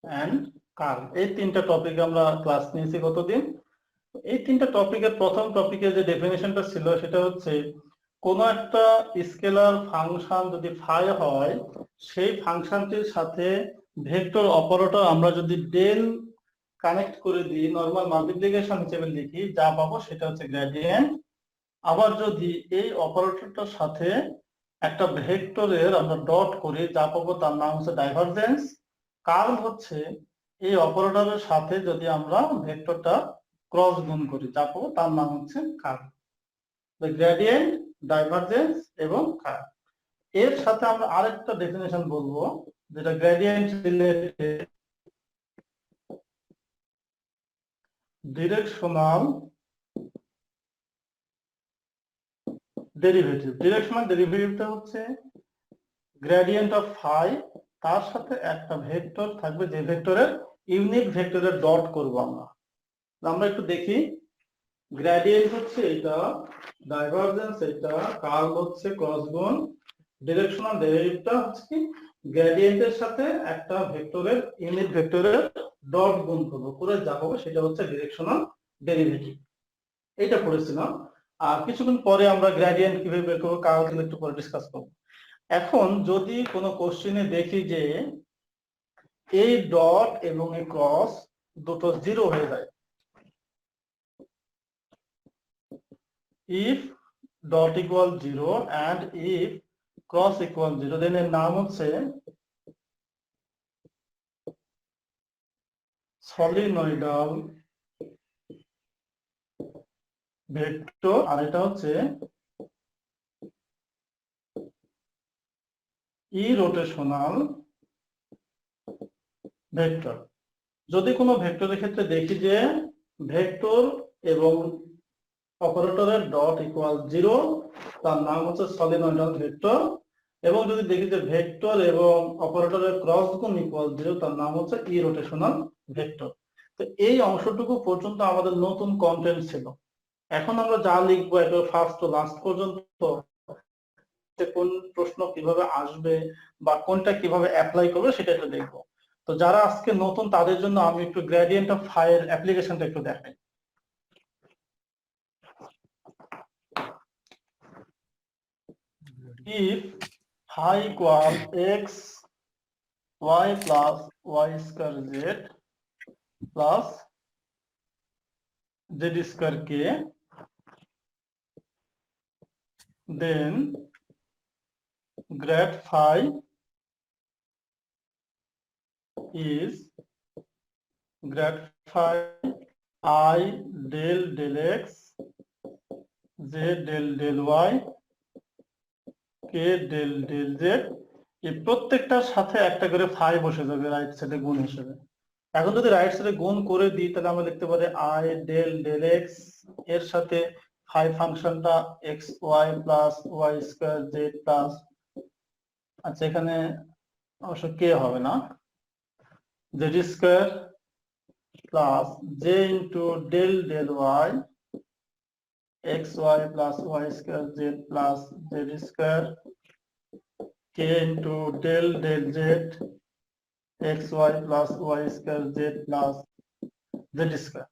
And curl. এই তিনটা topic আমরা ক্লাস নিয়েছি গতদিন। এই তিনটা টপিকের প্রথম টপিকে যে ডেফিনেশনটা ছিল সেটা হচ্ছে কোন একটা স্কেলার ফাংশন যদি ফাই হয় সেই ফাংশনটির সাথে ভেক্টর অপারেটর আমরা যদি ডেল কানেক্ট করে দিই, নরমাল মাল্টিপ্লিকেশন হিসেবে লিখি, যা পাবো সেটা হচ্ছে গ্রেডিয়েন্ট। আবার যদি এই অপারেটরটার সাথে একটা ভেক্টরের আমরা ডট করি, যা পাবো তার নাম হচ্ছে ডাইভারজেন্স। কার্ল হচ্ছে এই অপারেটরের সাথে যদি আমরা ভেক্টরটা ক্রস গুণ করি, যা পাবো তার নাম হচ্ছে কার্ল। গ্রেডিয়েন্ট, ডাইভারজেন্স এবং কার্ল। এর সাথে আমরা আরেকটা ডেফিনেশন বলবো যেটা gradient related, directional derivative. Directional ডেরিভেটিভটা হচ্ছে গ্রেডিয়েন্ট অফ ফাই, তার সাথে একটা ভেক্টর থাকবে যে ভেক্টরের ইউনিট ভেক্টরের ডট করব আমরা। আমরা একটু দেখি, গ্রেডিয়েন্ট হচ্ছে এটা, ডাইভারজেন্স এটা, কার্ল হচ্ছে ক্রস গুণ, ডিরেকশনাল ডেরিভেটিভটা হচ্ছে কি গ্রেডিয়েন্টের সাথে একটা ভেক্টরের ইউনিট ভেক্টরের ডট গুণ করব, করে যা হবে সেটা হচ্ছে ডিরেকশনাল ডেরিভেটিভ। এটা পড়েছিলাম। আর কিছুক্ষণ পরে আমরা গ্রেডিয়েন্ট কিভাবে বের করবো কার্ল একটু পরে ডিসকাস করব। এখন যদি কোনো কোশ্চেনে দেখি যে এই ডট এবং এই ক্রস দুটো জিরো হয়ে যায়, if dot equal 0 and if cross equal 0, then এর নাম হচ্ছে সলিনয়েডাল ভেক্টর, আর এটা হচ্ছে ইরোটেশনাল ভেক্টর। যদি কোনো ভেক্টরের ক্ষেত্রে দেখি যে ভেক্টর এবং অপারেটরের ডট ইকুয়াল 0, তার নাম হচ্ছে সলিনয়েডাল ভেক্টর। এবং যদি দেখি যে ভেক্টর এবং অপারেটরের ক্রস গুণ ইকুয়াল 0, তার নাম হচ্ছে ইরোটেশনাল ভেক্টর। তো এই অংশটুকু পর্যন্ত আমাদের নতুন কন্টেন্ট ছিল। এখন আমরা যা লিখবো একেবারে ফার্স্ট টু লাস্ট পর্যন্ত, কোন প্রশ্ন কিভাবে আসবে বা কোনটা কিভাবে অ্যাপ্লাই করবে সেটা একটু দেখবো। তো যারা আজকে নতুন তাদের জন্য আমি একটু গ্রেডিয়েন্ট অফ ফাই এর অ্যাপ্লিকেশনটা একটু দেখাই। if phi equal x y plus y square z plus z square k, then grad phi is grad phi I del del x z del del y k del del z। এই প্রত্যেকটার সাথে একটা করে phi বসে যাবে right সাইডে গুণ হিসেবে। এখন যদি রাইট সাইডে গুণ করে দিই তাহলে আমরা লিখতে পারি I del del x এর সাথে ফাই ফাংশনটা X Y plus Y square Z plus, আচ্ছা এখানে অবশ্য কে হবে না, Z square plus J into del del Y x Y plus Y square Z plus Z square K into del del Z x Y plus Y square Z plus Z square.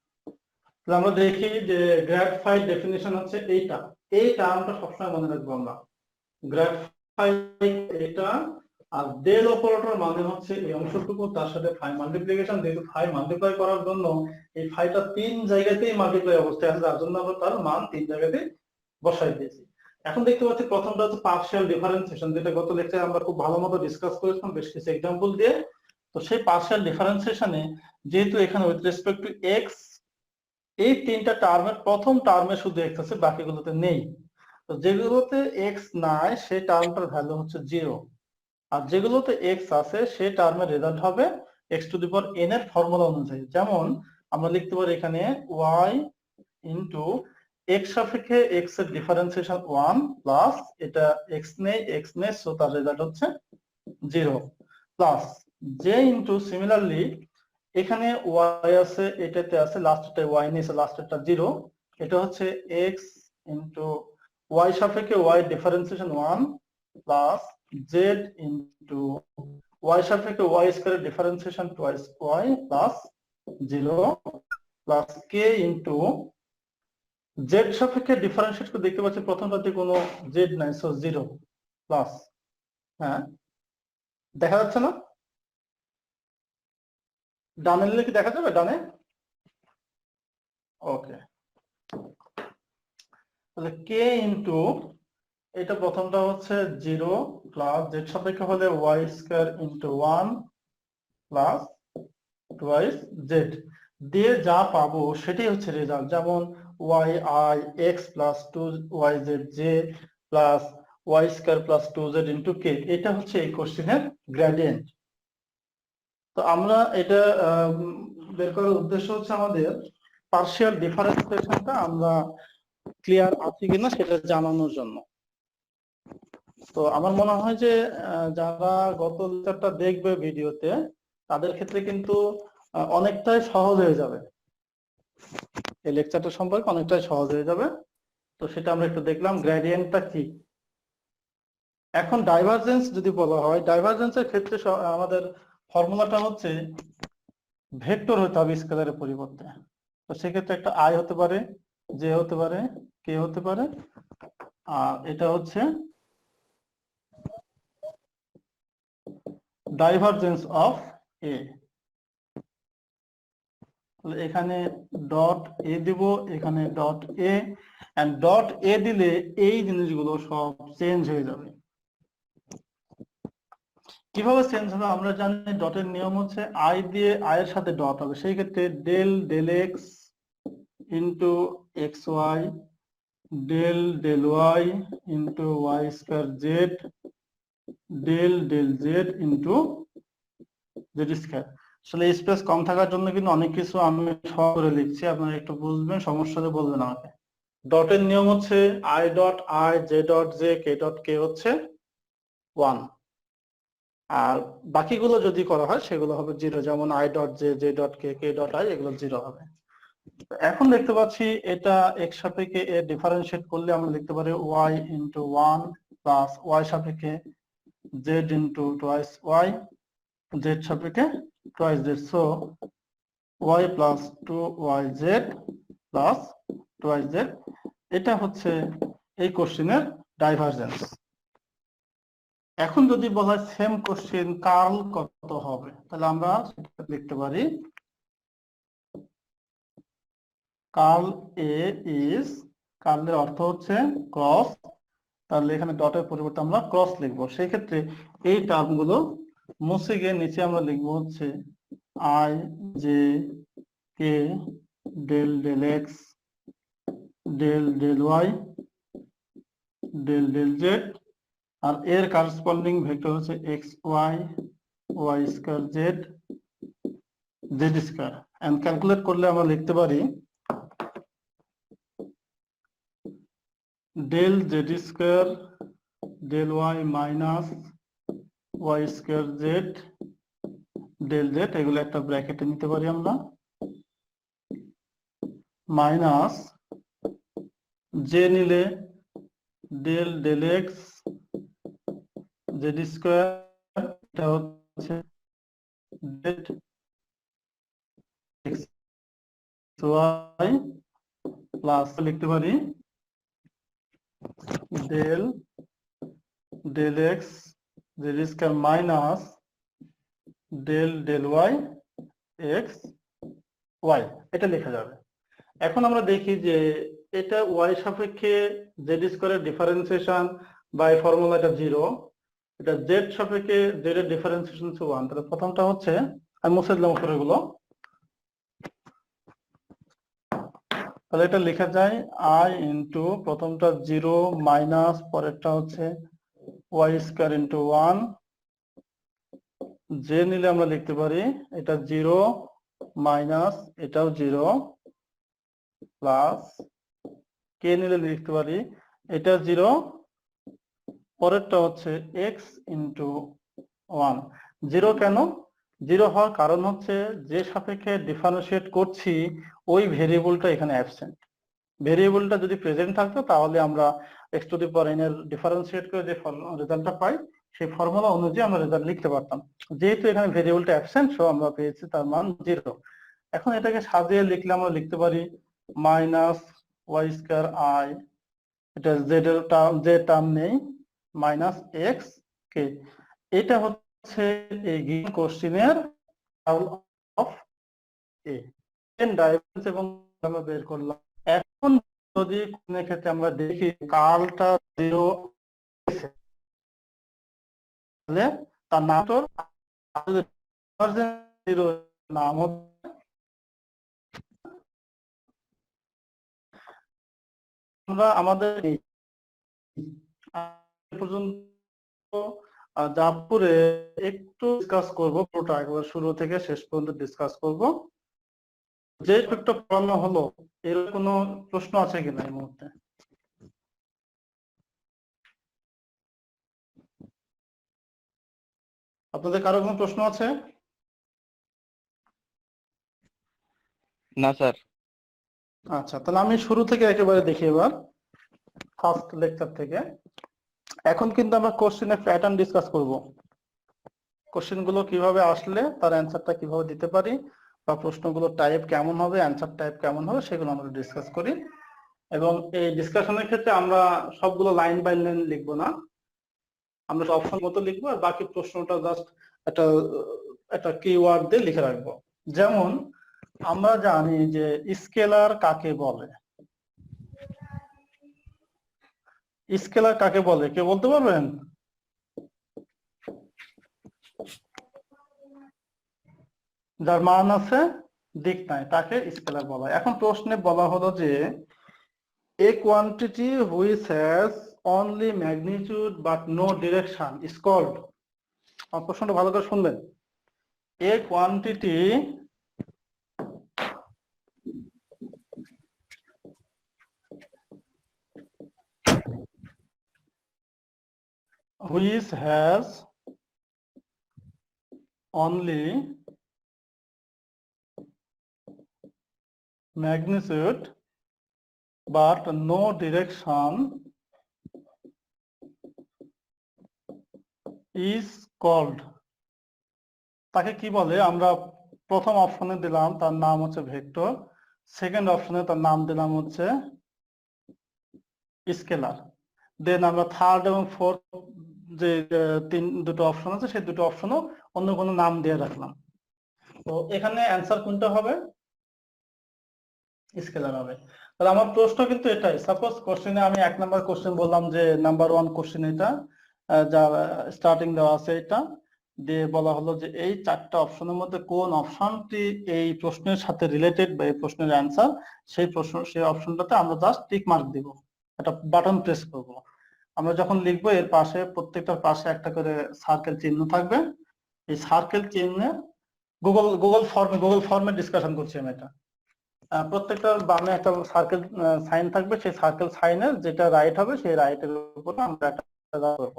তাহলে আমরা দেখি যে grad phi definition হচ্ছে এইটা, এই টার্মটা সবসময় মনে রাখবো আমরা, গ্র্যাড ফাই এটা। আর ডেল অপারেটর মানে হচ্ছে এই অংশটুকু, তার সাথে ফাই মাল্টিপ্লিকেশন, যেহেতু ফাই মাল্টিপ্লাই করার জন্য এই ফাইটা তিন জায়গাতেই মাল্টিপ্লাই অবস্থায় আছে, যার জন্য আমরা তার মান তিন জায়গাতে বসাই দিয়েছি। এখন দেখতে পাচ্ছি প্রথমটা হচ্ছে পার্শিয়াল ডিফারেন্সিয়েশন, যেটা গত লেকচারে আমরা খুব ভালো মতো ডিসকাস করেছিলাম বেশ কিছু এক্সাম্পল দিয়ে। তো সেই পার্শিয়াল ডিফারেন্সিয়েশনে যেহেতু এখানে উইথ রেসপেক্ট টু এক্স এই তিনটা টার্মের প্রথম টার্মে শুধু এক্স আছে, বাকিগুলোতে নেই। তো যেগুলোতে এক্স নাই সেই টার্মটার ভ্যালু হচ্ছে 0, আর যেগুলোতে এক্স আছে সেই টার্মের রেজাল্ট হবে x to the power N এর ফর্মুলা অনুযায়ী। যেমন আমরা লিখতে পারি এখানে ওয়াই ইন্টু এক্স সাপেক্ষে এক্স এর ডিফারেন্সিয়েশন 1 প্লাস এটা এক্স নেই সো তার রেজাল্ট হচ্ছে 0 প্লাস জে ইন্টু সিমিলারলি এখানে ওয়াই আছে, এটাতে আছে লাস্টটা ওয়াই নিচে লাস্টেরটা 0, এটা হচ্ছে এক্স ইন্টু ওয়াই সাপেক্ষে Y differentiation 1 plus Z into Y সাপেক্ষে ওয়াই স্কয়ারের differentiation twice Y plus 0 plus K into Z সাপেক্ষে ডিফারেন্সিয়েট করে দেখতে পাচ্ছি প্রথমটাতে কোনো জেড নাই, সো 0 প্লাস, হ্যাঁ দেখা যাচ্ছে না? ডানে নিলে কি দেখা যাবে? ডানে, ওকে। তাহলে কে ইন্টু এটা প্রথমটা হচ্ছে 0 প্লাস জেড সাপেক্ষে হলে Y square into 1 plus twice Z দিয়ে যা পাবো সেটাই হচ্ছে রেজাল্ট। যেমন Y I X plus 2 Y Z J plus Y square plus 2z into K, এটা হচ্ছে এই কোশ্চেনের গ্রেডিয়েন্ট। তো আমরা এটা বের করার উদ্দেশ্য হচ্ছে আমাদের পার্শিয়াল ডিফারেন্সিয়েশনটা আমরা ক্লিয়ার আছে কিনা সেটা জানানোর জন্য। তো আমার মনে হয় যে যারা গত লেকচারটা দেখবে ভিডিওতে তাদের ক্ষেত্রে কিন্তু অনেকটাই সহজ হয়ে যাবে, এই লেকচারটা সম্পর্কে অনেকটাই সহজ হয়ে যাবে। তো সেটা আমরা একটু দেখলাম গ্রেডিয়েন্টটা কি। এখন ডাইভারজেন্স যদি বলা হয়, ডাইভারজেন্সের ক্ষেত্রে আমাদের ফর্মুলাটা হচ্ছে ভেক্টর হতে হবে স্কেলারের পরিবর্তে। তো সেক্ষেত্রে একটা আই হতে পারে, জে হতে পারে, কে হতে পারে, আর এটা হচ্ছে ডাইভারজেন্স অফ এ। এখানে ডট এ দিব, এখানে ডট এ, এন্ড ডট এ দিলে এই জিনিসগুলো সব চেঞ্জ হয়ে যাবে। কিভাবে চেঞ্জ হবে আমরা জানি, ডটের নিয়ম হচ্ছে আই দিয়ে আই এর সাথে ডট হবে, সেই ক্ষেত্রে del del x into x y, del del y into y square Z, del del z into z square. আসলে স্পেস কম থাকার জন্য কিন্তু অনেক কিছু আমি সহজ করে লিখছি, আপনারা একটু বুঝবেন, সমস্যা হলে বলবেন আমাকে। ডটের নিয়ম হচ্ছে I dot I, J dot J, K dot K হচ্ছে 1, আর বাকিগুলো যদি করা হয় সেগুলো হবে 0, যেমন I dot J, J dot K, K dot I, এগুলো 0 হবে। এখন দেখতে পাচ্ছি এটা এক্স সাপেক্ষে এর ডিফারেন্সিয়েট করলে আমরা লিখতে পারি ওয়াই ইন্টু 1 প্লাস ওয়াই সাপেক্ষে Z into twice Y, Z সাপেক্ষে twice Z, so Y plus 2ওয়াই জেড প্লাস টুয়াইস জেড। এটা হচ্ছে এই কোশ্চেনের ডাইভারজেন্স। এখন যদি বলা হয় সেম কোশ্চেন কার্ল কত হবে, তাহলে আমরা লিখতে পারি কার্ল এ ইজ, কার্লের অর্থ হচ্ছে ক্রস, তাহলে এখানে ডটের পরিবর্তে আমরা ক্রস লিখবো। সেই ক্ষেত্রে এই টার্মগুলো মুছে গিয়ে নিচে আমরা লিখবো হচ্ছে I J K del del X del del Y del del Z, আর এর করসপন্ডিং ভেক্টর হচ্ছে X Y, Y square Z, Z square. And calculate করলে আমরা লিখতে পারি del Z square del Y minus Y square Z del Z, এগুলো একটা ব্র্যাকেটে নিতে পারি আমরা, মাইনাস জে নিলে del del X Z square, এটা হচ্ছে জেড এক্স ওয়াই প্লাস লিখতে পারি del del X Z square minus del del Y x y, এটা লেখা যাবে। এখন আমরা দেখি যে এটা ওয়াই সাপেক্ষে জেড স্কয়ারের ডিফারেন্সিয়েশন বাই ফর্মুলাটা 0, এটা জেড সাপেক্ষে জেড এর ডিফারেন্সিয়েশন হচ্ছে 1। তাহলে প্রথমটা হচ্ছে আমি মুছে দিলাম উপরেগুলো, তাহলে এটা লেখা যায় আই ইন্টু প্রথমটা 0 মাইনাস পরেরটা হচ্ছে ওয়াই স্কয়ার ইন্টু 1, জে নিলে আমরা লিখতে পারি এটা 0 মাইনাস এটাও 0 প্লাস কে নিলে লিখতে পারি এটা 0 পরেরটা হচ্ছে এক্স ইন্টু 1। 0 কেন? 0 হওয়ার কারণ হচ্ছে যে সাপেক্ষে ডিফারেন্সিয়েট করছি ওই ভেরিয়েবলটা এখানে অ্যাবসেন্ট। ভেরিয়েবলটা যদি প্রেজেন্ট থাকতো তাহলে আমরা x to the power n এর ডিফারেন্সিয়েট করে যে রেজাল্টটা পাই সেই ফর্মুলা অনুযায়ী আমরা রেজাল্ট লিখতে পারতাম। যেহেতু এখানে ভেরিয়েবলটা অ্যাবসেন্ট, সো আমরা পেয়েছি তার মান 0। এখন এটাকে সাজিয়ে লিখলে আমরা লিখতে পারি মাইনাস ওয়াই স্কয়ার আই, এটা জেড এর টার্ম, যে টার্ম নেই, মাইনাস এক্স কে। এটা হচ্ছে এই গিভেন কোশ্চেনের অফ এ ডাইভারজেন্স এবং আমরা বের করলাম। এখন যদি কোন ক্ষেত্রে আমরা দেখি কার্লটা 0 তাহলে তার নাম তো নাম আমরা আমাদের পর্যন্ত জাভপুরে একটু ডিসকাস করব, পুরোটা একবার শুরু থেকে শেষ পর্যন্ত ডিসকাস করব। যে টপিকটা পড়ানো হলো এর কোনো প্রশ্ন আছে কিনা এই মুহূর্তে? আপনাদের কারো কোনো প্রশ্ন আছে? না স্যার। আচ্ছা, তাহলে আমি শুরু থেকে একেবারে দেখি এবার, ফার্স্ট লেকচার থেকে। এখন কিন্তু আমরা কোশ্চেনের প্যাটার্ন ডিসকাস করব। কোশ্চেন গুলো কিভাবে আসলে তার অ্যান্সারটা কিভাবে দিতে পারি, বা প্রশ্নগুলো টাইপ কেমন হবে, অ্যান্সার টাইপ কেমন হবে, সেগুলো আমরা ডিসকাস করি। এবং এই ডিসকাশনের ক্ষেত্রে আমরা সবগুলো লাইন বাই লাইন লিখবো না, আমরা অপশন মতো লিখবো, আর বাকি প্রশ্নটা জাস্ট একটা একটা কিওয়ার্ড দিয়ে লিখে রাখবো। যেমন আমরা জানি যে স্কেলার কাকে বলে, স্কেলার কাকে বলে কে বলতে পারবেন? যার মান আছে দিক নাই তাকে স্কেলার বলা হয়। এখন প্রশ্নে বলা হলো যে a quantity which has only magnitude but no direction is called, আমার প্রশ্নটা ভালো করে শুনবেন, a quantity which has only magnitude but no direction is called, তাকে কি বলে? আমরা প্রথম অপশনে দিলাম তার নাম হচ্ছে ভেক্টর, সেকেন্ড অপশনে তার নাম দিলাম হচ্ছে স্কেলার, দেন আমরা থার্ড এবং ফোর্থ যে দুটো অপশন আছে সেই দুটো অপশনও অন্য কোনো নাম দিয়ে রাখলাম। তো এখানে অ্যান্সার কোনটা হবে? স্কেলার হবে। তাহলে আমার প্রশ্ন কিন্তু এটাই, সাপোজ কোশ্চেনে আমি 1 নাম্বার কোশ্চেন বললাম যে নাম্বার 1 কোশ্চেন এটা, যা স্টার্টিং দেওয়া আছে এটা দিয়ে বলা হলো যে এই 4টা অপশনের মধ্যে কোন অপশনটি এই প্রশ্নের সাথে রিলেটেড বা এই প্রশ্নের অ্যান্সার, সেই অপশনটাতে আমরা জাস্ট টিক মার্ক দিব, একটা বাটন প্রেস করব। আমরা যখন লিখবো এর পাশে প্রত্যেকটার পাশে একটা করে সার্কেল চিহ্ন থাকবে, এই সার্কেল চিহ্নে গুগল ফর্মে ডিসকাশন করছি আমি এটা, প্রত্যেকটার বামে একটা সার্কেল সাইন থাকবে, সেই সার্কেল সাইনের যেটা রাইট হবে সেই রাইটের উপর আমরা একটা করব।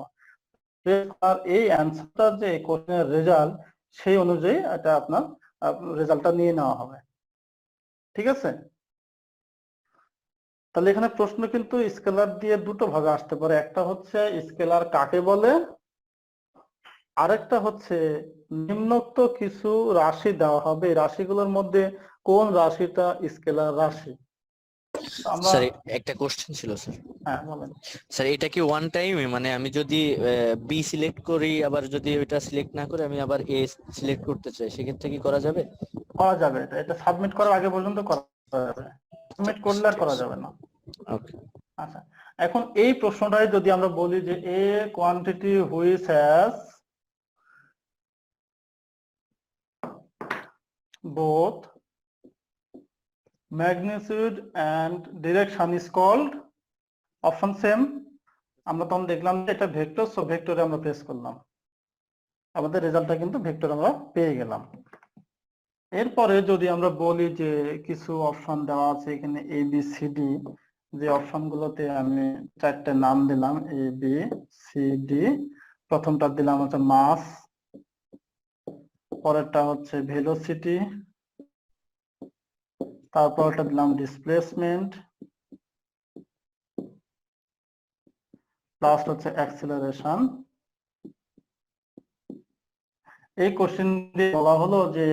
আর এই অ্যান্সারটা যে কোশ্চেনের রেজাল্ট সেই অনুযায়ী এটা আপনার রেজাল্টটা নিয়ে নেওয়া হবে। ঠিক আছে? তাহলে এখানে প্রশ্ন কিন্তু স্কেলার দিয়ে দুটো ভাবে আসতে পারে, একটা হচ্ছে স্কেলার কাকে বলে, আরেকটা হচ্ছে নিম্নোক্ত কিছু রাশি দেওয়া হবে, এই রাশিগুলোর মধ্যে কোন রাশিটা স্কেলার রাশি। আমরা স্যার একটা কোশ্চেন ছিল স্যার। হ্যাঁ বলেন। স্যার এটা কি ওয়ান টাইমে, মানে আমি যদি বি সিলেক্ট করি আবার যদি ওইটা সিলেক্ট না করে আমি আবার এ সিলেক্ট করতে চাই, সেক্ষেত্রে কি করা যাবে? করা যাবে, এটা সাবমিট করার আগে পর্যন্ত করা যাবে, সাবমিট করলে আর করা যাবে না। ওকে। আচ্ছা, এখন এই প্রশ্নটাই যদি আমরা বলি যে a quantity which has both magnitude and direction is called, option same. আমরা তখন দেখলাম যে এটা ভেক্টর, সো ভেক্টরে আমরা প্রেস করলাম, আমাদের রেজাল্টটা কিন্তু ভেক্টর আমরা পেয়ে গেলাম। এরপরে যদি আমরা বলি যে কিছু অপশন দেওয়া আছে এখানে এ বি সি ডি, যে অপশন গুলোতে আমি 4টে নাম দিলাম এ বি সি ডি, প্রথমটা দিলাম হচ্ছে মাস, পরেরটা হচ্ছে ভেলোসিটি, তারপরটা দিলাম ডিসপ্লেসমেন্ট, লাস্ট হচ্ছে অ্যাক্সিলারেশন। এই কোশ্চেন দিয়ে বলা হলো যে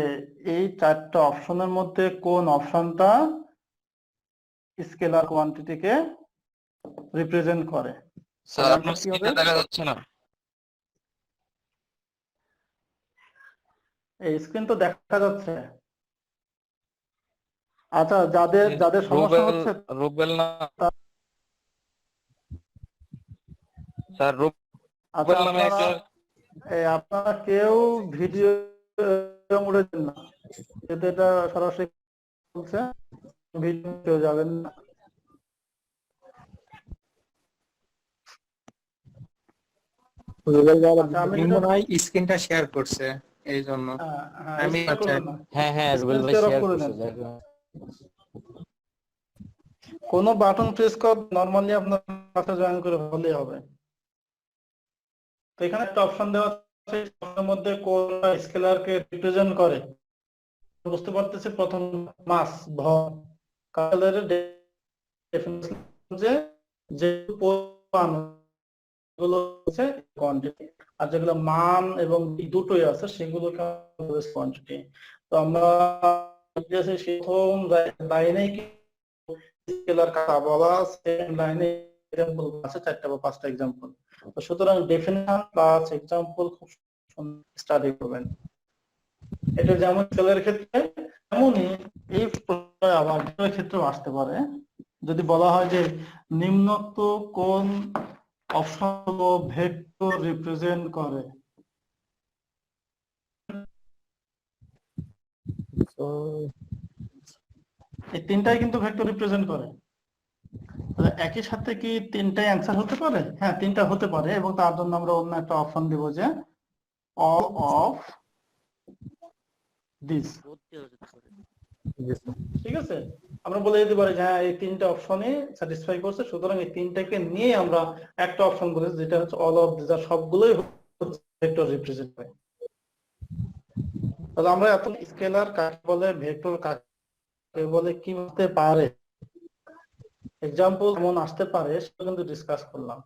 এই চারটা অপশনের মধ্যে কোন অপশনটা স্কেলার কোয়ান্টিটিকে রিপ্রেজেন্ট করে। স্যার তাহলে আপনার answer কি হবে? স্ক্রিনে দেখা যাচ্ছে না। এই স্ক্রিন তো দেখা যাচ্ছে। আচ্ছা, যাদের যাদের সমস্যা রুবেল হচ্ছে রুবেল না স্যার, আচ্ছা, রুবেল নামে একজন। আপনারা কেউ ভিডিও মোডে দেন না, যেহেতু এটা সরাসরি বলছে, ভিডিও কেউ যাবেন না। আচ্ছা, আমি যেটা স্ক্রিনটা শেয়ার করছে এই জন্য আমি share করবেন না। হ্যাঁ হ্যাঁ রুবেল ভাই Share off শেয়ার করে করছে, দেন। যাই হোক। কোনো বাটন প্রেস কর, নরমালি আপনার কাছে জয়েন করে হলেই হবে। তো এখানে একটা অপশন দেওয়া আছে, এর মধ্যে কোন স্কেলারকে রিপ্রেজেন্ট করে। বুঝতে পারতেছি, প্রথম মাস, ভর, কালারের ডেফিনিশন যে যে পরিমাণ গুলো হচ্ছে কোয়ান্টিটি, আর যেগুলো মান এবং দুটোই আছে সেগুলোকে কোয়ান্টিটি। তো আমরা প্রথম লাইনে কি স্কেলার কাটা বলা, সেকেন্ড লাইনে এক্সাম্পল আছে 4টা বা 5টা এক্সাম্পল। তো সুতরাং ডেফিনিশন প্লাস এক্সাম্পল খুব স্টাডি করবেন। এটা যেমন স্কেলের ক্ষেত্রে, তেমনই এই প্রশ্ন আবার ভেক্টরের ক্ষেত্রেও আসতে পারে। যদি বলা হয় যে নিম্নোক্ত কোন অপশন ভেক্টর রিপ্রেজেন্ট করে, এই তিনটাই কিন্তু ভেক্টর রিপ্রেজেন্ট করে। তাহলে একই সাথে কি তিনটাই অ্যান্সার হতে পারে? হ্যাঁ, তিনটা হতে পারে, এবং তার জন্য আমরা অন্য একটা অপশন দিব যে অল অফ দিস। ঠিক আছে, আমরা বলে দিতে পারি যে হ্যাঁ, এই তিনটা অপশনে স্যাটিসফাই করছে, সুতরাং এই তিনটাকে নিয়ে আমরা একটা অপশন বলেছি যেটা হচ্ছে অল অফ দিস, আর সবগুলোই ভেক্টর রিপ্রেজেন্ট করে। তাহলে আমরা এত স্কেলার কাকে বলে, ভেক্টর কাকে বলে, কি হতে পারে, এক্সাম্পল কেমন আসতে পারে, সেটা কিন্তু ডিসকাস করলাম।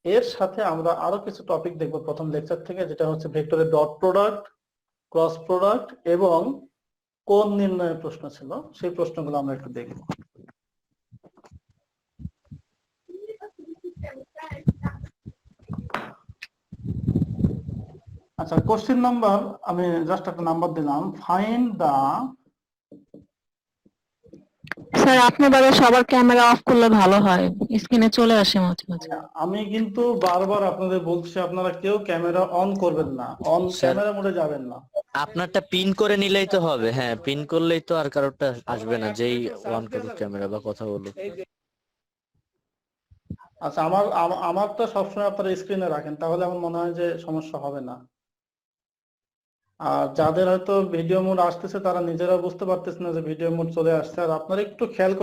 এর সাথে আমরা আরো কিছু টপিক দেখবো প্রথম লেকচার থেকে, যেটা হচ্ছে ভেক্টরের ডট প্রোডাক্ট, ক্রস প্রোডাক্ট এবং কোণ নির্ণয়ের প্রশ্ন ছিল, সেই প্রশ্নগুলো আমরা একটু দেখব। আচ্ছা, কোশ্চেন নাম্বার, আমি জাস্ট একটা নাম্বার দিলাম, ফাইন্ড দা। স্যার আপনাদের সবার ক্যামেরা অফ করলে ভালো হয়, স্ক্রিনে চলে আসে মাঝে মাঝে। আমি কিন্তু বারবার আপনাদের বলছি, আপনারা কেউ ক্যামেরা অন করবেন না, অন স্যার, ক্যামেরা মোডে যাবেন না। আপনারটা পিন করে নিলেই তো হবে। হ্যাঁ, পিন করলেই তো আর কারোরটা আসবে না, যেই অন করুক ক্যামেরা বা কথা বলুক। আচ্ছা, আমারটা সবসময় আপনারা স্ক্রিনে রাখেন, তাহলে আমার মনে হয় যে সমস্যা হবে না। আর যাদের হয়তো ভিডিও মোড আসতেছে তারা নিজেরা বুঝতে পারতেছে না যে ভিডিও মোড চলে আসছে, আর আপনারা একটু খেয়াল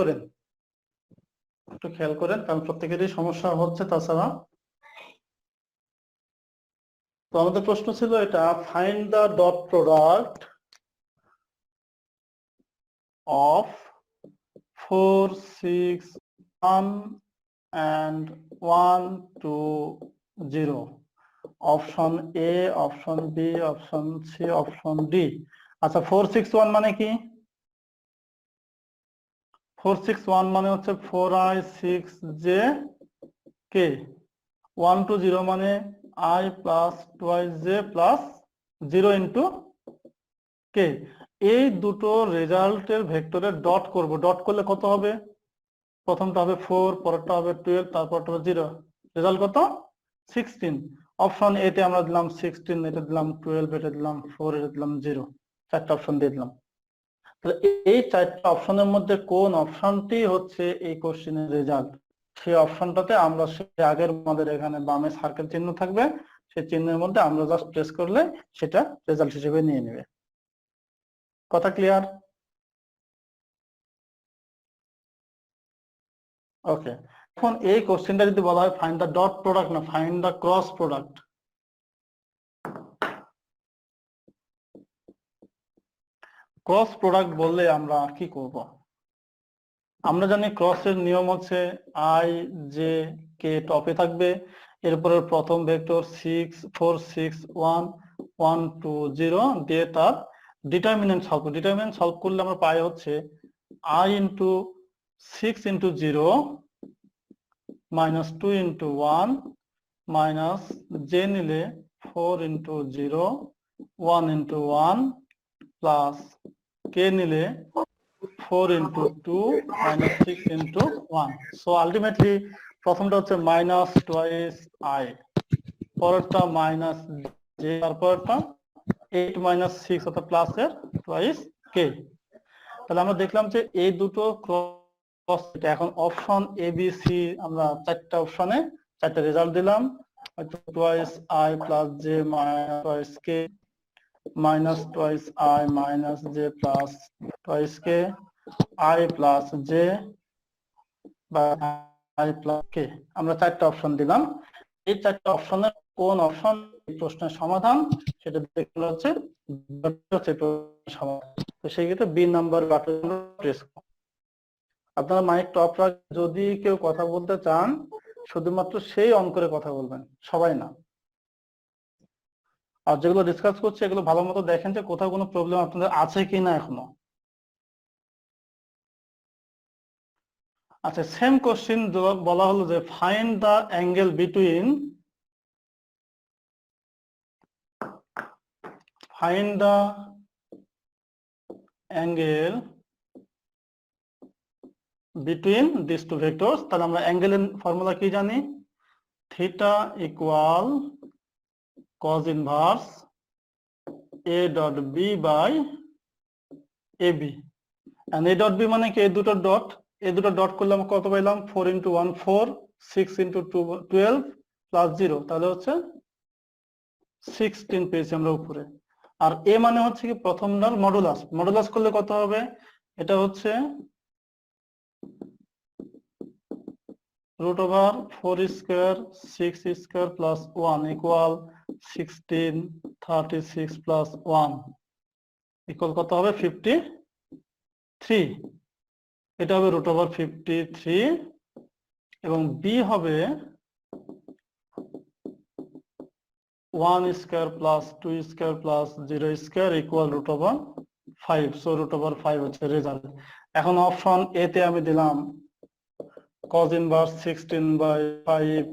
করেন, কারণ প্রত্যেকেরই সমস্যা হচ্ছে। তাছাড়া তো আমাদের প্রশ্ন ছিল এটা, find the dot product of 4, 6, 1 and 1 to 0, option A, option B, option C, option D. আচ্ছা, 4, 6, 1 মানে কি? 4, 6, 1 মানে হচ্ছে 4i 6j k। 1 to 0 মানে i plus 2j plus 0 into k। এই দুটো রেজাল্টের ভেক্টরের ডট করব। ডট করলে কত হবে? প্রথমটা হবে 4, পরেরটা হবে 12, তারপরটা হবে 0। রেজাল্ট কত? 16। অপশন এ তে আমরা দিলাম 16, এটা দিলাম 12, এটা দিলাম 4, এটা দিলাম 0। চারটা অপশন দিয়ে দিলাম। তাহলে এই চারটা অপশনের মধ্যে কোন অপশনটি হচ্ছে এই কোশ্চেনের রেজাল্ট, সেই অপশনটাতে আমরা সেই আগের আমাদের এখানে বামে সার্কেল চিহ্ন থাকবে, সেই চিহ্নের মধ্যে আমরা জাস্ট প্রেস করলে সেটা রেজাল্ট হিসেবে নিয়ে নেবে। কথা ক্লিয়ার? ওকে, এখন এই কোশ্চেনটা যদি বলা হয় ফাইন্ড দা ডট প্রোডাক্ট, না find the cross product. Cross product বললে আমরা কি করব? আমরা জানি ক্রসের নিয়ম হচ্ছে আই জে কে টপে থাকবে এরপরের প্রথম ভেক্টর 6 4 6 1 1 2 0 দিয়ে তার ডিটারমিনেন্ট সলভ। ডিটারমিনেন্ট সলভ করলে আমরা পাই হচ্ছে I into 6 into 0 minus 2 into 1 minus J নিলে 4 ইন্টু 0 1 ইন্টু 1 প্লাস কে নিলে 4 into 2 minus 6 into 1। So ultimately প্রথমটা হচ্ছে মাইনাস টোয়াইস আই, পরেরটা মাইনাস জে, তারপরটা 8 মাইনাস 6 অর্থাৎ প্লাস এর টোয়াইস কে। তাহলে আমরা দেখলাম যে এই দুটো ক্রস। এখন অপশন এ বি সি আমরা চারটা অপশনে চারটা রেজাল্ট দিলাম, twice I plus J minus twice K, minus twice I minus J plus twice K, I plus J বা আই প্লাস কে। আমরা চারটা অপশন দিলাম। এই চারটা অপশনের কোন অপশন এই প্রশ্নের সমাধান সেটা দেখতে হচ্ছে সমাধান। তো সেই ক্ষেত্রে বি নাম্বার বাটন প্রেস করুন। আপনারা মাইক টপ রাখ, যদি কেউ কথা বলতে চান শুধুমাত্র সেই অন করে কথা বলবেন, সবাই না। আর যেগুলো ডিসকাস করছে এগুলো ভালো মতো দেখেন যে কোথাও কোনো প্রবলেম আপনাদের আছে কিনা এখনো। আচ্ছা, সেম কোশ্চেন বলা হলো যে find the angle between this two vectors. তাহলে আমরা অ্যাঙ্গেলের ফর্মুলা কি জানি? Theta equal cos inverse a dot B by A B. A dot B মানে কি? এই দুটো ডট করলে আমরা কত পাইলাম? 4 ইন্টু 1 4, 6 ইন্টু 2 12 প্লাস 0, তাহলে হচ্ছে 16 পেয়েছি আমরা উপরে। আর এ মানে হচ্ছে কি প্রথমটার মডুলাস। মডুলাস করলে কত হবে? এটা হচ্ছে √4 square 6 square plus 1 equal 16 36 plus 1 equal কত হবে? 53। এটা হবে √53 এবং বি হবে 1 square plus 2 square plus 0 square equal √5। So √5 হচ্ছে রেজাল্ট। এখন অপশন এ তে আমি দিলাম cos inverse 16 by 5,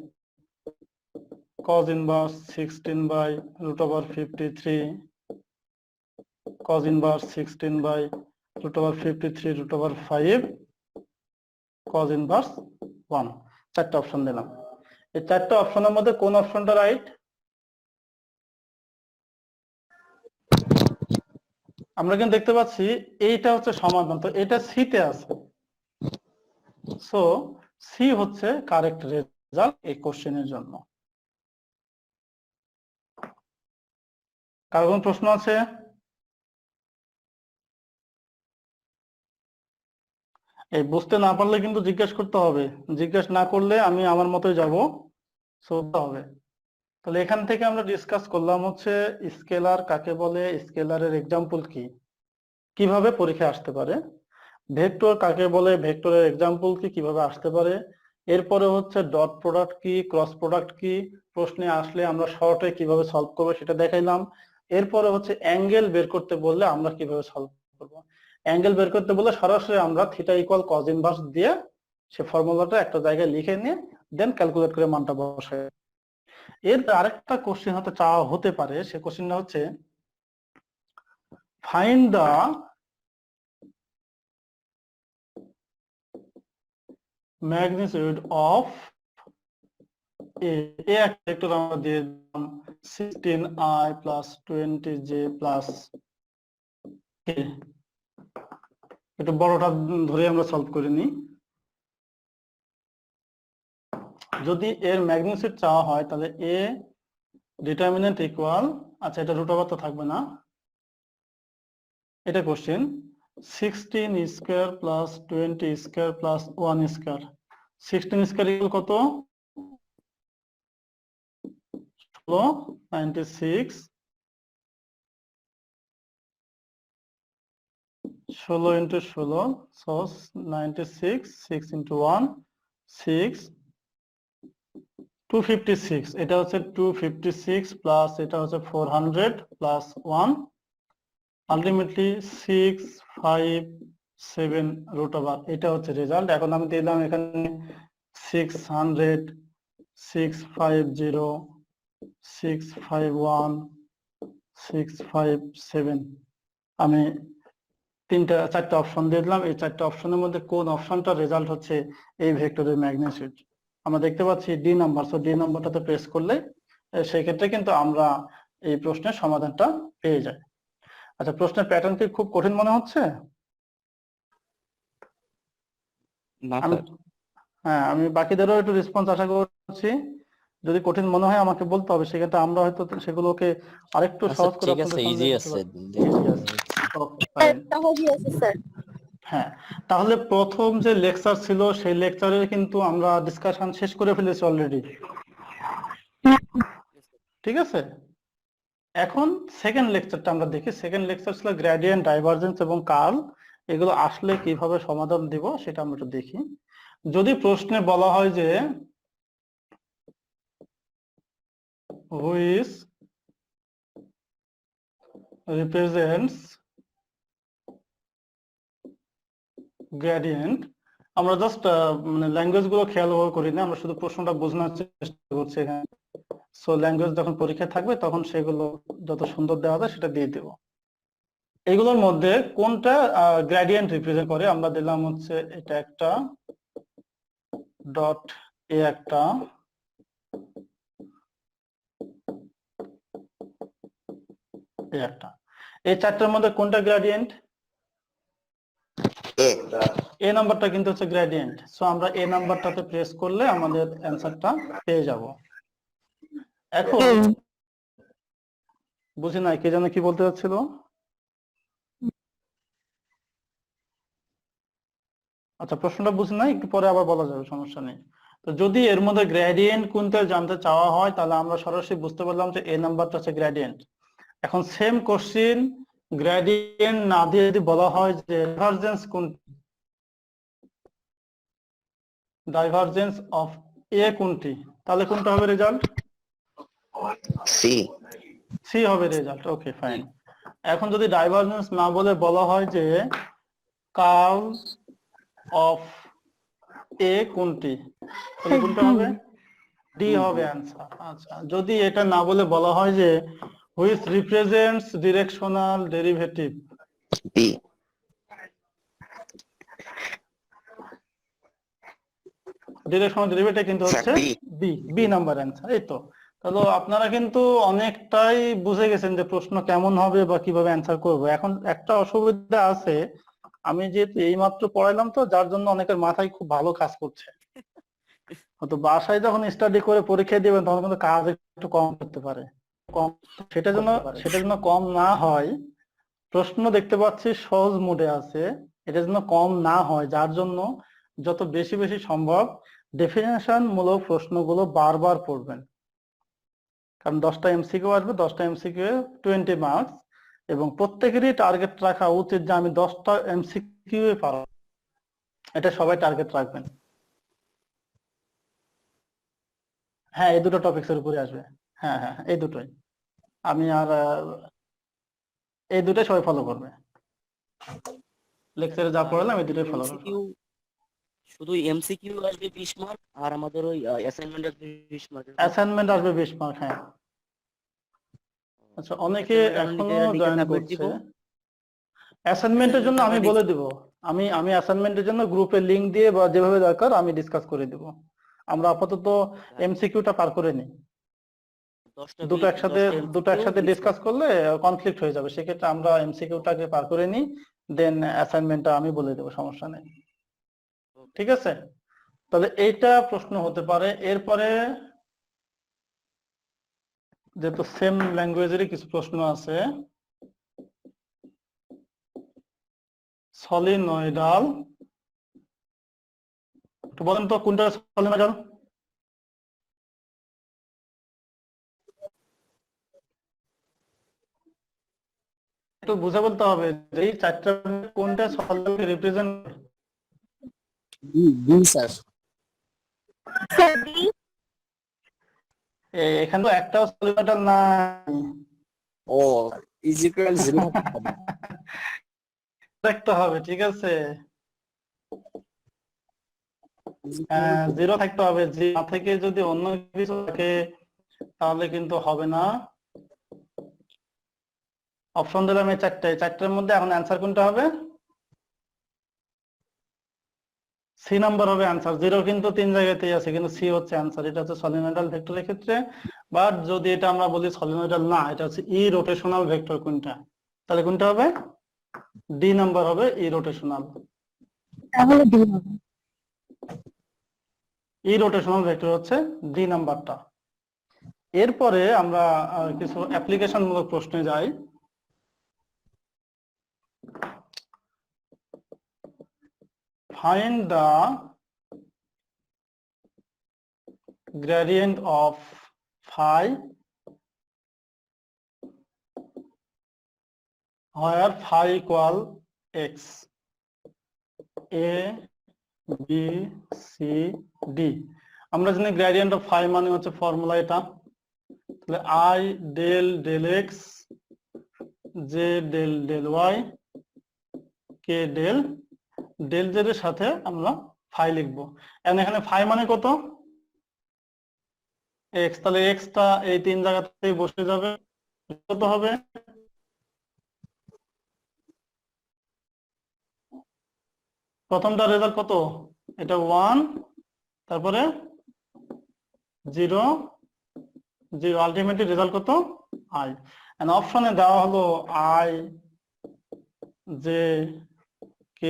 cos inverse 16 by √53, cos inverse 16 by √53 √5, cos inverse 1। চারটা অপশন দিলাম। এই চারটা অপশনের মধ্যে কোন অপশনটা রাইট? আমরা কিন্তু দেখতে পাচ্ছি এইটা হচ্ছে সমাধান, তো এটা সি তে আছে। সো সি হচ্ছে কারেক্ট রেজাল্ট এই কোশ্চেনের জন্য। কার কোন প্রশ্ন আছে? এই বুঝতে না পারলে কিন্তু জিজ্ঞেস করতে হবে, জিজ্ঞেস না করলে আমি আমার মতোই যাব, শুনতে হবে। তাহলে এখান থেকে আমরা ডিসকাস করলাম হচ্ছে স্কেলার কাকে বলে, স্কেলারের এক্সাম্পল কি, কিভাবে পরীক্ষায় আসতে পারে, ভেক্টর কাকে বলে, ভেক্টরের এক্সাম্পল কি, কিভাবে আসতে পারে। এরপরে হচ্ছে ডট প্রোডাক্ট কি, ক্রস প্রোডাক্ট কি, প্রশ্নে আসলে আমরা শর্টে কিভাবে সলভ করবো সেটা দেখাইলাম। এরপরে হচ্ছে অ্যাঙ্গেল বের করতে বললে আমরা কিভাবে সলভ করবো। অ্যাঙ্গেল বের করতে বললে সরাসরি আমরা থিটা ইকুয়াল cos ইনভার্স দিয়ে সে ফর্মুলাটা একটা জায়গায় লিখে নিয়ে দেন ক্যালকুলেট করে মানটা বসাই। এর আরেকটা কোশ্চেন হতে চাওয়া হতে পারে, সে কোশ্চেনটা হচ্ছে ফাইন্ড দা ম্যাগনিটিউড অফ এ। একটা ভেক্টর আমরা দিয়ে দিলাম 16i plus 20j plus k। একটু বড়টা ধরে আমরা সলভ করে নিই। যদি এর ম্যাগনিটিউড চাওয়া হয় তাহলে এ ডিটারমিনেন্ট ইকুয়াল, আচ্ছা এটা √, তো থাকবে না, এটা question 16 square plus 20 square plus 1 square. 16 square equal কত? 96, 16 ইন্টু 16, so 96, 6 ইন্টু 1 6 256, এটা হচ্ছে 256 প্লাস এটা হচ্ছে 400 প্লাস 1, আলটিমেটলি 657 রুট ওভার, এটা হচ্ছে রেজাল্ট। এখন আমি দিলাম এখানে 600, 650, 651, 657, আমি চারটা অপশন দিয়ে দিলাম। এই চারটা অপশনের মধ্যে কোন অপশনটা রেজাল্ট হচ্ছে এই ভেক্টরের ম্যাগনিটিউড আমরা দেখতে পাচ্ছি ডি নাম্বার। সো ডি নাম্বারটাতে প্রেস করলে সেই ক্ষেত্রে কিন্তু আমরা এই প্রশ্নের সমাধানটা পেয়ে যাই। আচ্ছা, প্রশ্নের প্যাটার্ন কি খুব কঠিন মনে হচ্ছে? না আমি স্যার। হ্যাঁ, আমি বাকিদেরও একটু রেসপন্স আশা করছি। যদি কঠিন মনে হয় আমাকে বলতে হবে, সেক্ষেত্রে আমরা হয়তো সেগুলোকে আরেকটু আচ্ছা সহজ করে ঠিক আছে, আপনাদের সামনে ইজি করতে আছে, পারি। দেখে Easy আছে। Okay, fine. সহজই আছে স্যার। হ্যাঁ, তাহলে প্রথম যে লেকচার ছিল সেই লেকচারে কিন্তু আমরা ডিসকাশন শেষ করে ফেলেছি অলরেডি, ঠিক আছে? এখন সেকেন্ড লেকচারটা আমরা দেখি। সেকেন্ড লেকচার ছিল গ্রেডিয়েন্ট, ডাইভারজেন্স এবং কার্ল। এগুলো আসলে কিভাবে সমাধান দিব সেটা আমরা একটু দেখি। যদি প্রশ্নে বলা হয় যে হুইচ রিপ্রেজেন্টস গ্রেডিয়েন্ট, আমরা জাস্ট মানে ল্যাঙ্গুয়েজ গুলো খেয়াল করি না, আমরা শুধু প্রশ্নটা বোঝানোর চেষ্টা করছি এখানে। সো ল্যাঙ্গুয়েজ যখন পরীক্ষা থাকবে তখন সেগুলো যত সুন্দর দেওয়া যায় সেটা দিয়ে দেব। এগুলোর মধ্যে কোনটা গ্রেডিয়েন্ট রিপ্রেজেন্ট করে? আমরা দিলাম হচ্ছে এটা একটা ডট, এ একটা, এ একটা। এই চারটার মধ্যে কোনটা গ্রেডিয়েন্ট? এ নাম্বারটা কিন্তু হচ্ছে গ্রেডিয়েন্ট। সো আমরা এ নাম্বারটাতে প্রেস করলে আমাদের অ্যান্সারটা পেয়ে যাব। এখন বুঝি নাই, কে জানে কি বলতে চাচ্ছিল? আচ্ছা, প্রশ্নটা বুঝি নাই, একটু পরে আবার বলা যাবে, সমস্যা নেই। তো যদি এর মধ্যে গ্রেডিয়েন্ট কোনটা জানতে চাওয়া হয় তাহলে আমরা সরাসরি বুঝতে পারলাম যে এ নাম্বারটা হচ্ছে গ্রেডিয়েন্ট। এখন সেম কোশ্চিন গ্রেডিয়েন্ট না দিয়ে যদি বলা হয় যে ডাইভারজেন্স কোন, ডাইভারজেন্স অফ এ কোনটি, তাহলে কোনটা হবে রেজাল্ট? সি। সি হবে রেজাল্ট। ওকে, ফাইন। এখন যদি ডাইভারজেন্স না বলে বলা হয় যে কার্ল অফ এ কোনটি, তাহলে কোনটা হবে? ডি হবে অ্যান্সার। আচ্ছা, যদি এটা না বলে বলা হয় যে which represents directional derivative, B. Directional derivative কিন্তু হচ্ছে B. B, B number answer. এই তো, তাহলে আপনারা কিন্তু অনেকটাই বুঝে গেছেন যে প্রশ্ন কেমন হবে বা কিভাবে অ্যান্সার করব। এখন একটা অসুবিধা আছে, আমি যেহেতু এইমাত্র পড়াইলাম তো যার জন্য অনেকের মাথায় খুব ভালো কাজ করছে। তো বাসায় যখন স্টাডি করে পরীক্ষা দিবেন তখন কিন্তু কাজ একটু কম করতে পারে। কম, সেটা যেন কম না হয়, প্রশ্ন দেখতে পাচ্ছি সহজ মোডে আছে, এটা যেন কম না হয়, যার জন্য যত বেশি বেশি সম্ভব ডেফিনেশন মূলক প্রশ্নগুলো বারবার পড়বেন। কারণ 10টা এমসিকিউ আসবে, 10টা এমসিকিউ 20 মার্কস, এবং প্রত্যেকেরই টার্গেট রাখা উচিত যে আমি 10টা এমসিকিউ পারবো, এটা সবাই টার্গেট রাখবেন। হ্যাঁ, এই দুটো টপিকস এর উপরে আসবে। হ্যাঁ হ্যাঁ, এই দুটোই আমি আর এই দুটোই সবাই ফলো করবে। লেকচারে যা পড়ালাম এই দুটোই ফলো করবে। এমসিকিউ, শুধু এমসিকিউ আসবে 20 মার্ক, আর আমাদের ওই অ্যাসাইনমেন্ট আসবে 20 মার্ক। অ্যাসাইনমেন্ট আসবে 20 মার্ক। হ্যাঁ, আচ্ছা, অনেকে এখনো জয়েন করছে। অ্যাসাইনমেন্টের জন্য আমি বলে দিব, আমি অ্যাসাইনমেন্টের জন্য গ্রুপে লিংক দিয়ে বা যেভাবে দরকার আমি ডিসকাস করে দিব। আমরা আপাতত এমসিকিউটা পার করে নিই, দুটো একসাথে ডিসকাস করলে কনফ্লিক্ট হয়ে যাবে। সেক্ষেত্রে আমরা এমসিকিউটাকে পার করে নিই, দেন অ্যাসাইনমেন্টটা আমি বলে দেবো, সমস্যা নেই। ঠিক আছে, তাহলে এইটা প্রশ্ন হতে পারে। এরপরে যেহেতু সেম ল্যাঙ্গুয়েজেরই কিছু প্রশ্ন আছে, সলিনয়েডাল, তো বলেন তো কোনটা সলিনয়েডাল? একটু বুঝে বলতে হবে যে এই চারটা কোনটা সলিনয়েডকে রিপ্রেজেন্ট করে। B sir. Sir B. এখানে তো একটাও সলিউশন নাই। ও ইজ ইকুয়াল 0 রাখতে হবে, ঠিক আছে? জিরো থাকতে হবে, জিরো থেকে যদি অন্য কিছু থাকে তাহলে কিন্তু হবে না। অপশন দিলাম এই চারটার মধ্যে এখন অ্যান্সার কোনটা হবে? সি নাম্বার হবে অ্যান্সার। জিরো কিন্তু 3 জায়গাতেই আছে, কিন্তু সি হচ্ছে অ্যান্সার। এটা হচ্ছে সলিনয়েডাল ভেক্টরের ক্ষেত্রে। বাট যদি এটা আমরা বলি সলিনয়েডাল না, এটা হচ্ছে ই রোটেশনাল ভেক্টর কোনটা, তাহলে কোনটা হবে? ডি নাম্বার হবে ই রোটেশনাল। তাহলে ডি হবে। ই রোটেশনাল ভেক্টর হচ্ছে ডি নাম্বারটা। এরপরে আমরা কিছু অ্যাপ্লিকেশন মূলক প্রশ্নে যাই। Find the gradient of phi where phi equal x. A, B, C, D. আমরা জানি gradient of phi মানে হচ্ছে ফর্মুলা এটা, তাহলে I del del x, J del del y, K del del z এর সাথে আমরা phi লিখবো। এখানে phi মানে কত? x, তাহলে x টা এই 3 জায়গাতেই বসে যাবে। কত হবে? প্রথমটা রেজাল্ট কত? এটা 1, তারপরে 0 0, আলটিমেটলি রেজাল্ট কত? i। এন্ড অপশনে দেওয়া হলো i j k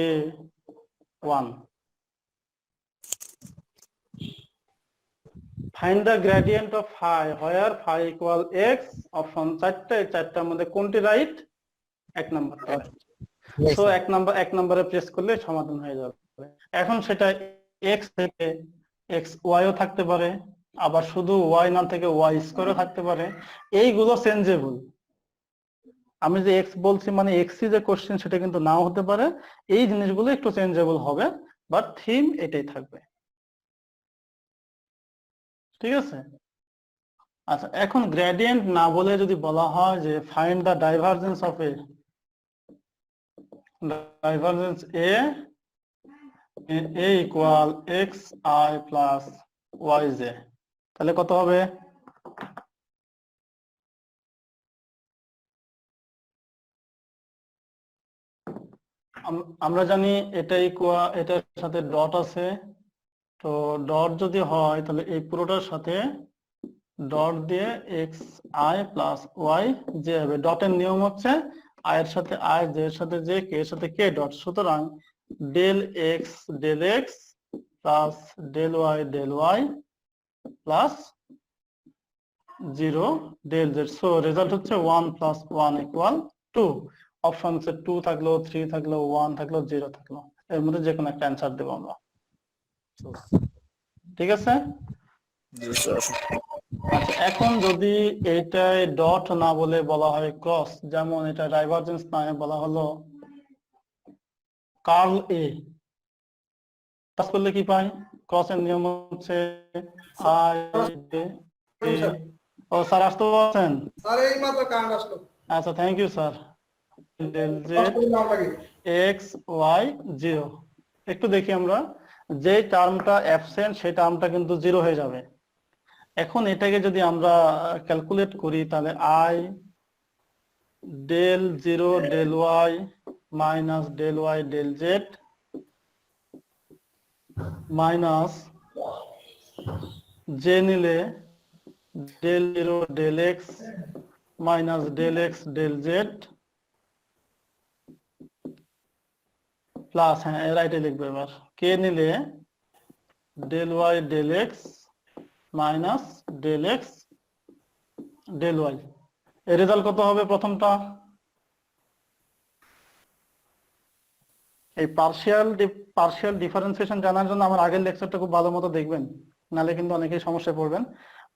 1। Find the gradient of phi where phi equal x. Option চারটার মধ্যে কোনটি রাইট? 1 নাম্বার। সো 1 নম্বরে প্রেস করলে সমাধান হয়ে যাবে। এখন সেটা x থেকে x y ও থাকতে পারে, আবার শুধু y না থেকে y স্কয়ারও থাকতে পারে। এইগুলো চেঞ্জেবল। আমি যে x বলছি মানে x যে কোশ্চেন সেটা কিন্তু নাও হতে পারে। এই জিনিসগুলো একটু চেঞ্জেবল হবে, বাট থিম এটাই থাকবে, ঠিক আছে? আচ্ছা, এখন গ্রেডিয়েন্ট না বলে যদি বলা হয় যে find the divergence of A, divergence A equal x i plus y j, তাহলে কত হবে? আমরা জানি এটা ইকুয়াল, এটার সাথে ডট আছে, তো ডট যদি হয় তাহলে এই পুরোটার সাথে ডট দিয়ে x i plus y j হবে। ডটের নিয়ম হচ্ছে আই এর সাথে আই, জে এর সাথে জে, কে এর সাথে কে ডট। সুতরাং del x plus del y plus 0 del z. So result হচ্ছে 1 প্লাস 1 ইকুয়াল 2। অপশন 2 থাকলো, 3 থাকলো, 1 থাকলো, 0 থাকলো, এর মধ্যে যে কোনো একটা অ্যান্সার দেবো আমরা, ঠিক আছে? আচ্ছা, এখন যদি এটাই ডট না বলে বলা হয় ক্রস, যেমন এটা ডাইভারজেন্স না বলা হলো কার্ল এ, ক্রস করলে কি পাই? ক্রস এর নিয়ম হচ্ছে আই এ। ও স্যার আসতে পারছেন? স্যার এই মাত্র কারেন্ট আসলো। আচ্ছা, thank you sir. Del Z x y 0। একটু দেখি আমরা, যে টার্মটা অ্যাবসেন্ট সেই টার্মটা কিন্তু 0 হয়ে যাবে। এখন এটাকে যদি আমরা ক্যালকুলেট করি তাহলে I del 0 del Y minus del Y del Z minus J নিলে del 0 del X minus del X del Z plus, হ্যাঁ রাইটে লিখবো এবার, কে নিলে del Y del X minus del X del Y. এর result কত হবে? প্রথমটা এই পার্শিয়াল ডিফারেন্সিয়েশন জানার জন্য আমার আগের লেকচারটা খুব ভালো মতো দেখবেন, নালে কিন্তু অনেকেই সমস্যায় পড়বেন।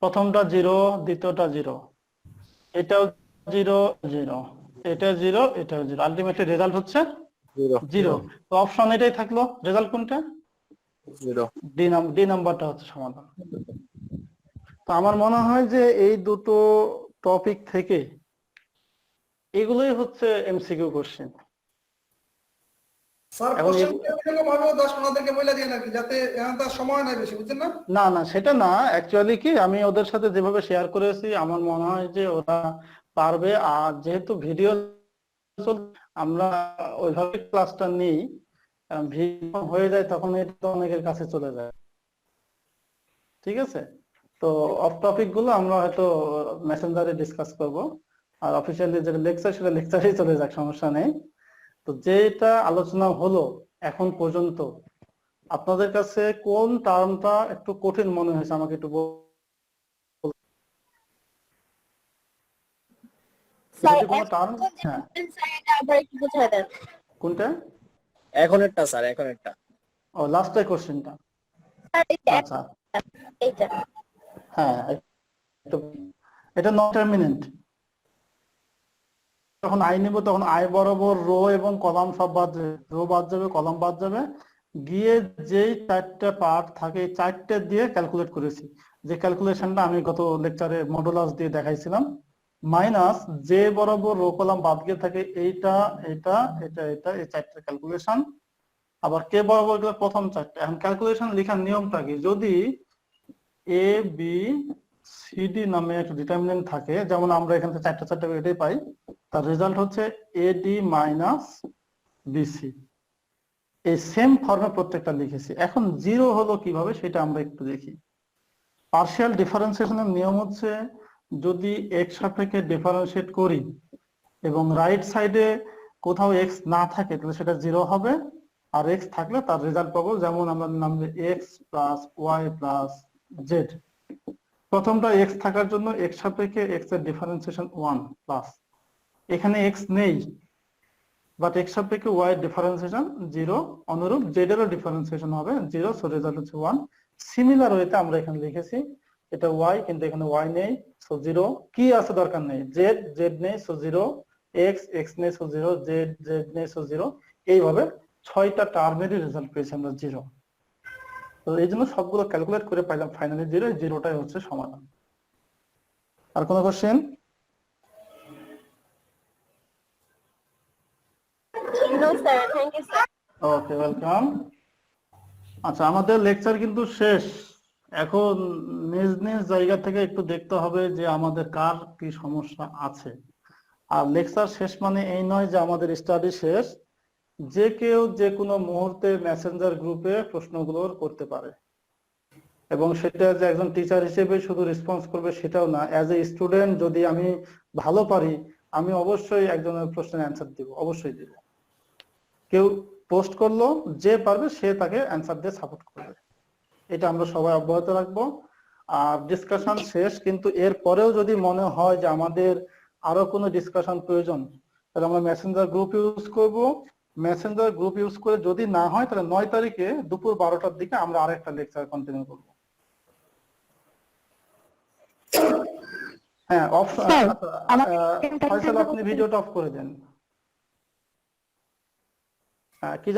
প্রথমটা 0, দ্বিতীয়টা 0, এটাও 0 0, এটা 0, এটাও 0, আলটিমেটলি রেজাল্ট হচ্ছে 0। তো অপশন এটাই থাকলো, রেজাল্ট কোনটা? 0। ডি নাম্বারটা হচ্ছে সমাধান। তো তো আমার মনে হয় যে এই দুটো টপিক থেকে এগুলোই হচ্ছে এমসিকিউ কোশ্চেন। স্যার এখন কোশ্চেন এরকম ভাবে 10-15 বলে দিয়ে নাকি যাতে এখন তার সময় নাই বেশি, বুঝছেন না? না না সেটা না, অ্যাকচুয়ালি কি আমি ওদের সাথে যেভাবে শেয়ার করেছি আমার মনে হয় যে ওরা পারবে। আর যেহেতু ভিডিও আমরা ওইভাবে ক্লাসটা নিই, ভিডিও হয়ে যায় তখন এটা তো অনেকের কাছে চলে যায়। ঠিক আছে, তো অফ টপিক গুলো আমরা হয়তো মেসেঞ্জারে ডিসকাস করব, আর অফিসিয়ালি যেটা লেকচার সেটা লেকচারেই চলে যাক, সমস্যা নেই। তো যেটা আলোচনা হলো এখন পর্যন্ত আপনাদের কাছে কোন টার্মটা একটু কঠিন মনে হয়েছে আমাকে একটু যদি কোনো টার্ম। হ্যাঁ কোনটা? এখনেরটা স্যার, এখনেরটা। ও লাস্টের কোশ্চেনটা। আচ্ছা হ্যাঁ, এটা নন ডিটারমিনেন্ট। যখন আই নেব তখন আই বরাবর রো এবং কলাম সব বাদ যাবে, রো বাদ যাবে, কলাম বাদ যাবে, গিয়ে যেই 4টা পার্ট থাকে এই 4টে দিয়ে ক্যালকুলেট করেছি, যে ক্যালকুলেশনটা আমি গত লেকচারে মডুলাস দিয়ে দেখাইছিলাম। মাইনাস যে বরাবর রো কলাম বাদ গিয়ে থাকে এইটা এটা এটা এটা এই 4টে ক্যালকুলেশন। আবার কে বরাবর গেলে প্রথম 4টে। এখন ক্যালকুলেশন লেখার নিয়মটা কি, যদি এ বি সি ডি নামে একটা ডিটারমিনেন্ট থাকে, যেমন আমরা এখান থেকে 4টে এটাই পাই, তার রেজাল্ট হচ্ছে এডি মাইনাস বিসি। এই সেম ফর্মে প্রত্যেকটা লিখেছি। এখন জিরো হলো কিভাবে সেটা আমরা একটু দেখি। পার্শিয়াল ডিফারেন্সিয়েশনের নিয়ম হচ্ছে যদি এক্স সাপেক্ষে ডিফারেন্সিয়েট করি এবং রাইট সাইডে কোথাও এক্স না থাকে তাহলে সেটা জিরো হবে, আর এক্স থাকলে তার রেজাল্ট পাবো। যেমন আমরা নিলাম যে x plus y plus z. প্রথমটা এক্স থাকার জন্য এক্স সাপেক্ষে এক্স এর ডিফারেন্সিয়েশন 1 প্লাস, এখানে এক্স নেই বাট এক্স সাপেক্ষে ওয়াই এর ডিফারেন্সিয়েশন 0, অনুরূপ জেড এরও ডিফারেন্সিয়েশন হবে 0, সো রেজাল্ট হচ্ছে 1। সিমিলার ওয়েতে আমরা এখানে লিখেছি এটা ওয়াই, কিন্তু এখানে ওয়াই নেই, সো 0। কি আছে দরকার নেই, জেড জেড নেই, সো 0, এক্স এক্স নেই, সো 0, জেড জেড নেই, সো 0। এইভাবে 6টা টার্মেরই রেজাল্ট পেয়েছি আমরা 0। তো এই জন্য সবগুলো ক্যালকুলেট করে পাইলাম ফাইনালি 0, 0টাই হচ্ছে সমাধান। আর কোনো কোশ্চেন? ওকে, ওয়েলকাম। আচ্ছা, আমাদের লেকচার কিন্তু শেষ। এখন নিজ নিজ জায়গা থেকে একটু দেখতে হবে যে আমাদের কার কি সমস্যা আছে। আর লেকচার শেষ মানে এই নয় যে আমাদের স্টাডি শেষ। যে কেউ যে কোনো মুহূর্তে মেসেঞ্জার গ্রুপে প্রশ্নগুলো করতে পারে, এবং সেটা যে একজন টিচার হিসেবে শুধু রেসপন্স করবে সেটাও না। অ্যাজ এ স্টুডেন্ট যদি আমি ভালো পারি আমি অবশ্যই একজনের প্রশ্নের অ্যান্সার দিব, অবশ্যই দিব। কেউ পোস্ট করলো, যে পারবে সে তাকে অ্যান্সার দিয়ে সাপোর্ট করবে, এটা আমরা সবাই অব্যাহত রাখবো। আর ডিসকাশন শেষ, কিন্তু এর পরেও যদি মনে হয় যে আমাদের আরো কোনো ডিসকাশন প্রয়োজন তাহলে আমরা মেসেঞ্জার গ্রুপ ইউজ করব। মেসেঞ্জার গ্রুপ ইউজ করে যদি না হয় তাহলে 9 তারিখে দুপুর 12টার দিকে আমরা আরেকটা লেকচার কন্টিনিউ করব। হ্যাঁ, ফয়সাল আপনি ভিডিওটা অফ করে দেন। হ্যাঁ, কি